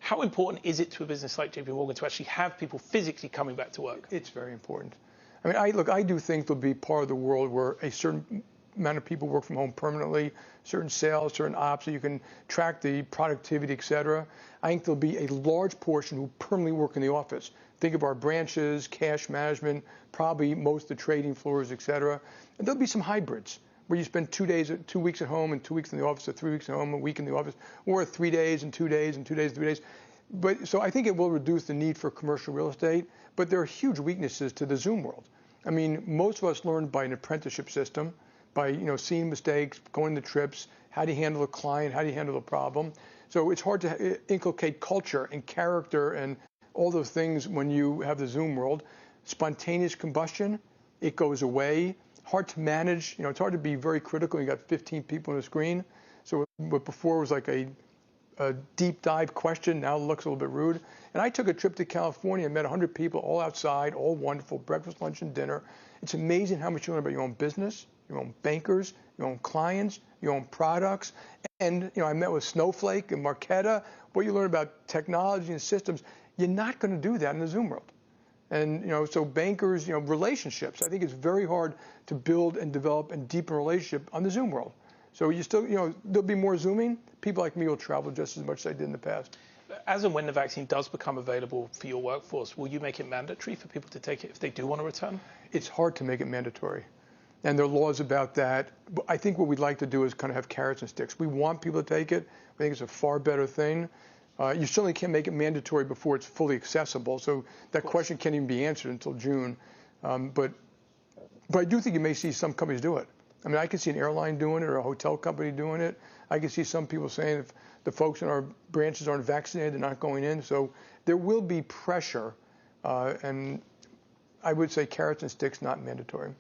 How important is it to a business like JPMorgan to actually have people physically coming back to work? It's very important. I mean, I do think there'll be part of the world where a certain amount of people work from home permanently, certain sales, certain ops, so you can track the productivity, et cetera. I think there'll be a large portion who permanently work in the office. Think of our branches, cash management, probably most of the trading floors, et cetera. And there'll be some hybrids where you spend 2 weeks at home and 2 weeks in the office, or 3 weeks at home, a week in the office, or 3 days and 2 days and 2 days, 3 days. But so I think it will reduce the need for commercial real estate, but there are huge weaknesses to the Zoom world. I mean, most of us learned by an apprenticeship system, by seeing mistakes, going to trips, how do you handle a client, how do you handle a problem. So it's hard to inculcate culture and character and all those things when you have the Zoom world. Spontaneous combustion, it goes away. Hard to manage. It's hard to be very critical. You got 15 people on the screen. So what before was like a deep dive question, now looks a little bit rude. And I took a trip to California and met 100 people all outside, all wonderful, breakfast, lunch, and dinner. It's amazing how much you learn about your own business, your own bankers, your own clients, your own products. And I met with Snowflake and Marqeta. What you learn about technology and systems, you're not going to do that in the Zoom world. And so bankers, relationships. I think it's very hard to build and develop and deepen a relationship on the Zoom world. So you still, there'll be more Zooming. People like me will travel just as much as I did in the past. As and when the vaccine does become available for your workforce, will you make it mandatory for people to take it if they do want to return? It's hard to make it mandatory. And there are laws about that. I think what we'd like to do is kind of have carrots and sticks. We want people to take it. I think it's a far better thing. You certainly can't make it mandatory before it's fully accessible. So that question can't even be answered until June. But I do think you may see some companies do it. I mean, I can see an airline doing it or a hotel company doing it. I can see some people saying if the folks in our branches aren't vaccinated, they're not going in. So there will be pressure. And I would say carrots and sticks, not mandatory.